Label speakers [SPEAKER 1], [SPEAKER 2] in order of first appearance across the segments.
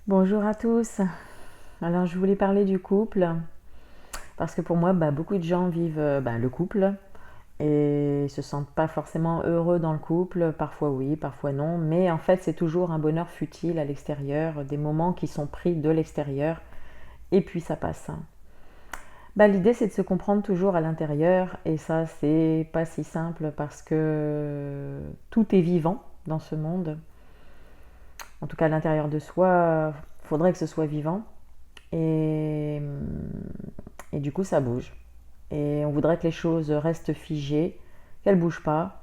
[SPEAKER 1] Bonjour à tous. Alors je voulais parler du couple parce que pour moi beaucoup de gens vivent le couple et se sentent pas forcément heureux dans le couple, parfois oui, parfois non, mais en fait c'est toujours un bonheur futile à l'extérieur, des moments qui sont pris de l'extérieur et puis ça passe. L'idée c'est de se comprendre toujours à l'intérieur et ça c'est pas si simple parce que tout est vivant dans ce monde. En tout cas à l'intérieur de soi, il faudrait que ce soit vivant. Et, et du coup, ça bouge. Et on voudrait que les choses restent figées, qu'elles ne bougent pas,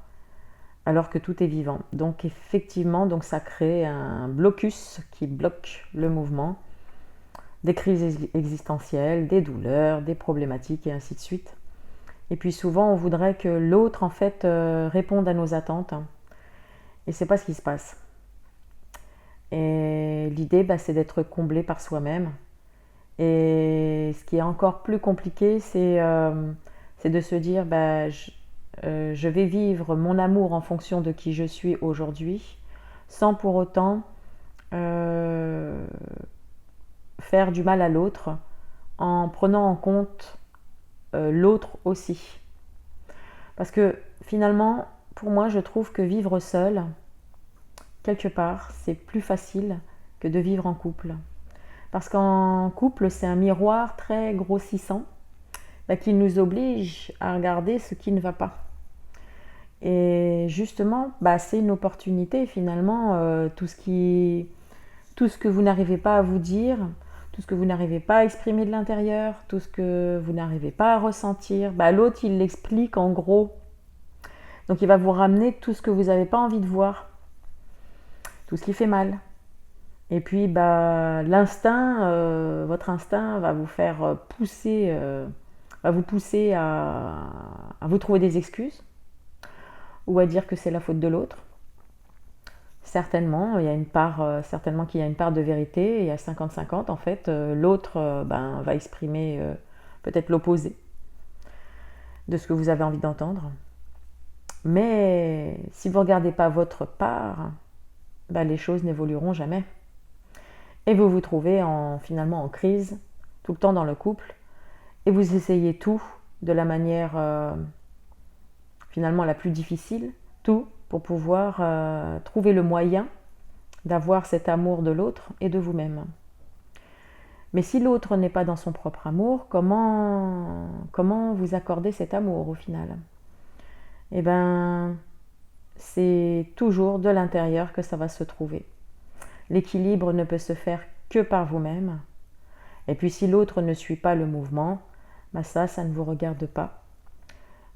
[SPEAKER 1] alors que tout est vivant. Donc effectivement, donc ça crée un blocus qui bloque le mouvement, des crises existentielles, des douleurs, des problématiques et ainsi de suite. Et puis souvent, on voudrait que l'autre en fait réponde à nos attentes, et c'est pas ce qui se passe. Et l'idée, c'est d'être comblé par soi-même. Et ce qui est encore plus compliqué, c'est de se dire, je vais vivre mon amour en fonction de qui je suis aujourd'hui, sans pour autant euh, faire du mal à l'autre, en prenant en compte l'autre aussi. Parce que finalement, pour moi, je trouve que vivre seul, quelque part, c'est plus facile que de vivre en couple. Parce qu'en couple, c'est un miroir très grossissant qui nous oblige à regarder ce qui ne va pas. Et justement, c'est une opportunité finalement, tout ce que vous n'arrivez pas à vous dire, tout ce que vous n'arrivez pas à exprimer de l'intérieur, tout ce que vous n'arrivez pas à ressentir, l'autre il l'explique en gros. Donc il va vous ramener tout ce que vous n'avez pas envie de voir, tout ce qui fait mal. Et puis l'instinct, votre instinct va vous faire pousser, va vous pousser à vous trouver des excuses ou à dire que c'est la faute de l'autre. Certainement, il y a une part, certainement qu'il y a une part de vérité, il y a 50-50 en fait. L'autre va exprimer peut-être l'opposé de ce que vous avez envie d'entendre. Mais si vous ne regardez pas votre part, les choses n'évolueront jamais. Et vous vous trouvez finalement en crise, tout le temps dans le couple, et vous essayez tout de la manière finalement la plus difficile, tout pour pouvoir trouver le moyen d'avoir cet amour de l'autre et de vous-même. Mais si l'autre n'est pas dans son propre amour, comment vous accorder cet amour au final? Eh bien, c'est toujours de l'intérieur que ça va se trouver. L'équilibre ne peut se faire que par vous-même. Et puis si l'autre ne suit pas le mouvement, ça ne vous regarde pas.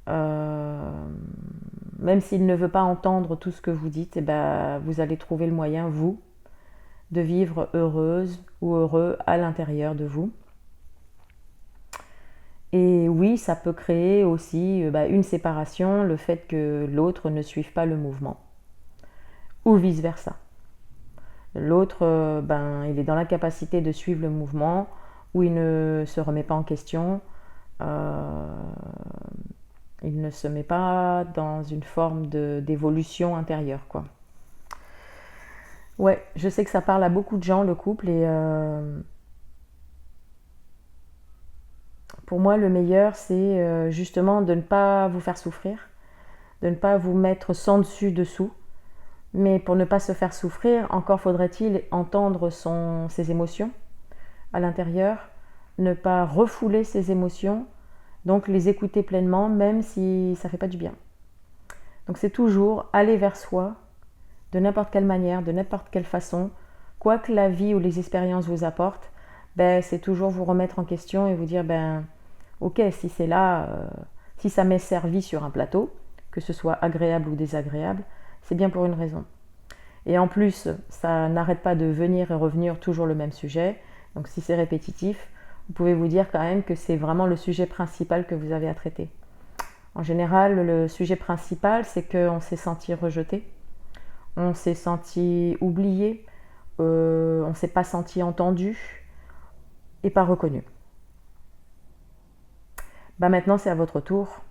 [SPEAKER 1] Même s'il ne veut pas entendre tout ce que vous dites, vous allez trouver le moyen, vous, de vivre heureuse ou heureux à l'intérieur de vous. Et oui, ça peut créer aussi une séparation, le fait que l'autre ne suive pas le mouvement. Ou vice-versa. L'autre, il est dans l'incapacité de suivre le mouvement, ou il ne se remet pas en question, il ne se met pas dans une forme d'évolution intérieure, quoi. Ouais, je sais que ça parle à beaucoup de gens, le couple, et pour moi, le meilleur, c'est justement de ne pas vous faire souffrir, de ne pas vous mettre sans dessus dessous. Mais pour ne pas se faire souffrir, encore faudrait-il entendre ses émotions à l'intérieur, ne pas refouler ses émotions, donc les écouter pleinement, même si ça ne fait pas du bien. Donc c'est toujours aller vers soi, de n'importe quelle manière, de n'importe quelle façon, quoi que la vie ou les expériences vous apportent, c'est toujours vous remettre en question et vous dire, ok, si c'est là, si ça m'est servi sur un plateau, que ce soit agréable ou désagréable, c'est bien pour une raison. Et en plus, ça n'arrête pas de venir et revenir toujours le même sujet. Donc si c'est répétitif, vous pouvez vous dire quand même que c'est vraiment le sujet principal que vous avez à traiter. En général, le sujet principal, c'est qu'on s'est senti rejeté, on s'est senti oublié, on ne s'est pas senti entendu et pas reconnu. Maintenant, c'est à votre tour,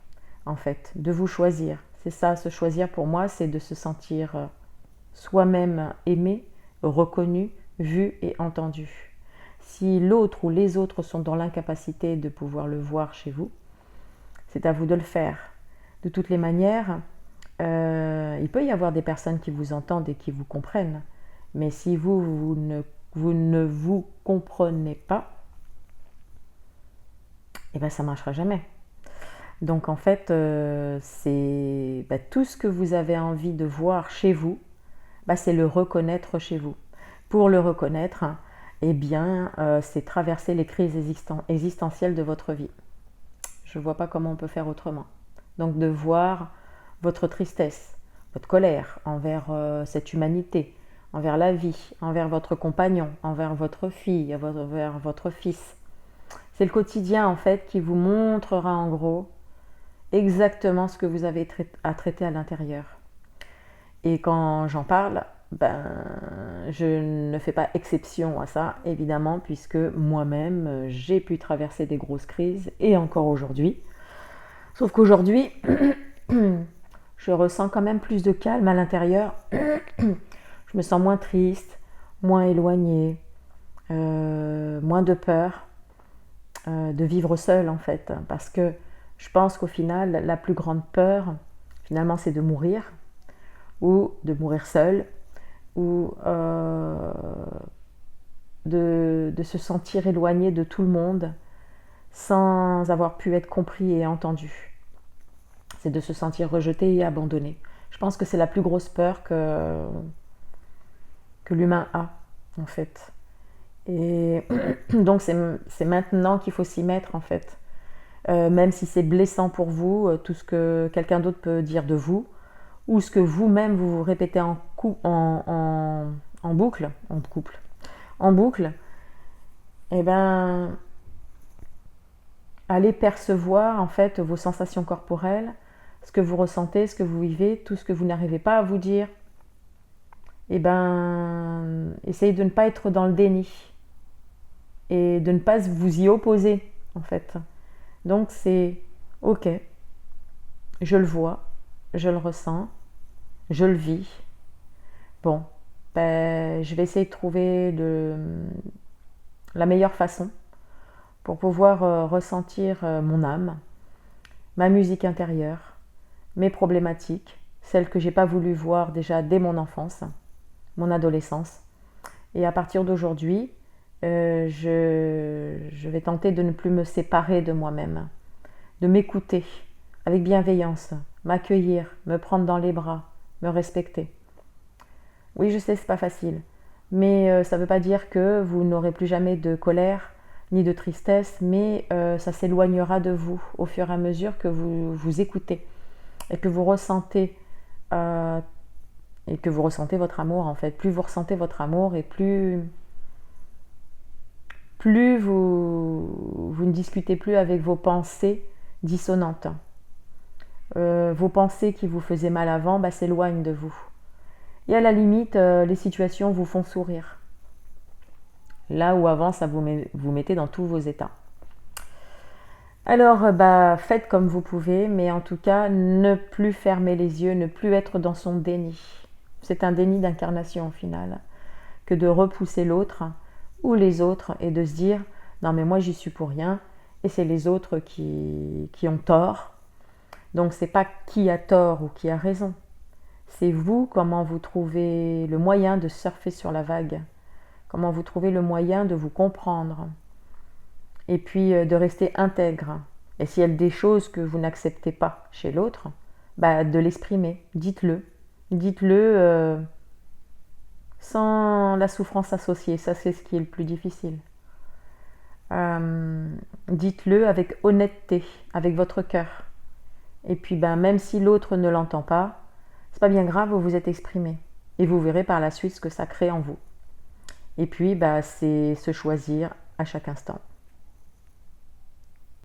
[SPEAKER 1] en fait, de vous choisir. C'est ça, se choisir pour moi, c'est de se sentir soi-même aimé, reconnu, vu et entendu. Si l'autre ou les autres sont dans l'incapacité de pouvoir le voir chez vous, c'est à vous de le faire. De toutes les manières, il peut y avoir des personnes qui vous entendent et qui vous comprennent. Mais si vous ne vous comprenez pas, eh ben ça ne marchera jamais. Donc en fait, c'est tout ce que vous avez envie de voir chez vous, c'est le reconnaître chez vous. Pour le reconnaître, eh bien, c'est traverser les crises existentielles de votre vie. Je ne vois pas comment on peut faire autrement. Donc de voir votre tristesse, votre colère envers cette humanité, envers la vie, envers votre compagnon, envers votre fille, envers votre fils. C'est le quotidien en fait qui vous montrera en gros exactement ce que vous avez à traiter à l'intérieur. Et quand j'en parle, je ne fais pas exception à ça, évidemment, puisque moi-même, j'ai pu traverser des grosses crises, et encore aujourd'hui. Sauf qu'aujourd'hui, je ressens quand même plus de calme à l'intérieur. Je me sens moins triste, moins éloignée, moins de peur de vivre seule, en fait. Parce que je pense qu'au final, la plus grande peur, finalement, c'est de mourir, ou de mourir seule, ou de se sentir éloigné de tout le monde sans avoir pu être compris et entendu. C'est de se sentir rejeté et abandonné. Je pense que c'est la plus grosse peur que l'humain a, en fait. Et donc c'est maintenant qu'il faut s'y mettre, en fait. Même si c'est blessant pour vous, tout ce que quelqu'un d'autre peut dire de vous, ou ce que vous-même vous répétez en boucle, eh ben, allez percevoir en fait vos sensations corporelles, ce que vous ressentez, ce que vous vivez, tout ce que vous n'arrivez pas à vous dire. Eh ben, essayez de ne pas être dans le déni et de ne pas vous y opposer, en fait. Donc c'est ok, je le vois, je le ressens, je le vis. Bon, je vais essayer de trouver la meilleure façon pour pouvoir ressentir mon âme, ma musique intérieure, mes problématiques, celles que j'ai pas voulu voir déjà dès mon enfance, mon adolescence. Et à partir d'aujourd'hui, je vais tenter de ne plus me séparer de moi-même, de m'écouter avec bienveillance, m'accueillir, me prendre dans les bras, me respecter. Oui, je sais, c'est pas facile, mais ça ne veut pas dire que vous n'aurez plus jamais de colère ni de tristesse, mais ça s'éloignera de vous au fur et à mesure que vous vous écoutez et que vous ressentez votre amour, en fait. Plus vous ressentez votre amour et plus vous ne discutez plus avec vos pensées dissonantes. Vos pensées qui vous faisaient mal avant s'éloignent de vous. Et à la limite, les situations vous font sourire. Là où avant, ça vous mettez dans tous vos états. Alors, faites comme vous pouvez, mais en tout cas, ne plus fermer les yeux, ne plus être dans son déni. C'est un déni d'incarnation au final, que de repousser l'autre ou les autres et de se dire « Non mais moi j'y suis pour rien et c'est les autres qui ont tort ». Donc c'est pas qui a tort ou qui a raison. C'est vous, comment vous trouvez le moyen de surfer sur la vague, comment vous trouvez le moyen de vous comprendre et puis de rester intègre. Et s'il y a des choses que vous n'acceptez pas chez l'autre, de l'exprimer, dites-le. Dites-le sans la souffrance associée, ça c'est ce qui est le plus difficile. Dites-le avec honnêteté, avec votre cœur. Et puis même si l'autre ne l'entend pas, c'est pas bien grave, vous vous êtes exprimé. Et vous verrez par la suite ce que ça crée en vous. Et puis c'est se choisir à chaque instant.